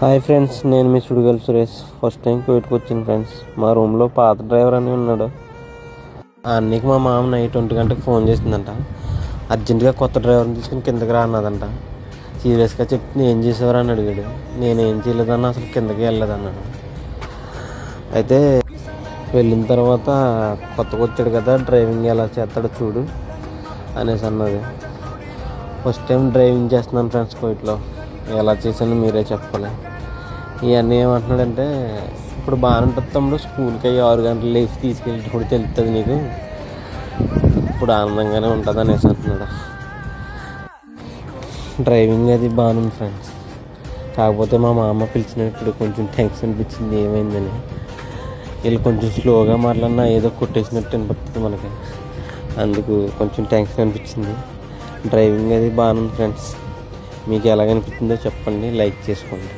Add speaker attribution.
Speaker 1: Hi friends, నేను మీ సుడిగాలి Suresh. First time కోవిడ్కి వచ్చాను friends. మా రూమ్లో పాత డ్రైవర్ అని ఉన్నాడు. ఆ అన్నీకి మా మామ నైట్ 1 గంటకు ఫోన్ చేసిందంట. అర్జెంటుగా కొత్త డ్రైవర్ని తీసుకుని కిందకి రా అన్నదంట. సీరియస్గా చెప్తే ఏం చేసేవారు అని అడిగాడు. నేనేం చేయలేదన్నా, అసలు కిందకి వెళ్ళలేదన్నాను. అయితే వెళ్ళిన తర్వాత కొత్తగా వచ్చాడు కదా, డ్రైవింగ్ ఎలా చేస్తాడో చూడు అనేసి అన్నది. ఫస్ట్ టైం డ్రైవింగ్ చేస్తున్నాను ఫ్రెండ్స్ కోవిడ్లో. ఎలా చేశాను మీరే చెప్పాలి. ఇవన్నీ ఏమంటున్నాడంటే, ఇప్పుడు బాగానే ఉంటుంది తమ్ముడు, స్కూల్కి అయ్యి 6 గంటలు లేచి తీసుకెళ్ళి కూడా తెలుస్తుంది నీకు, ఇప్పుడు ఆనందంగానే ఉంటుంది అనేసి అంటున్నాడు. డ్రైవింగ్ అది బాగుంది ఫ్రెండ్స్. కాకపోతే మా మామ పిలిచినప్పుడు కొంచెం టెన్షన్ అనిపించింది ఏమైందని. వీళ్ళు కొంచెం స్లోగా మాట్లాడినా ఏదో కొట్టేసినట్టు అనిపిస్తుంది మనకి. అందుకు కొంచెం టెన్షన్ అనిపించింది. డ్రైవింగ్ అది బాగుంది ఫ్రెండ్స్. మీకు ఎలాగనిపించిందో చెప్పండి, లైక్ చేసుకోండి.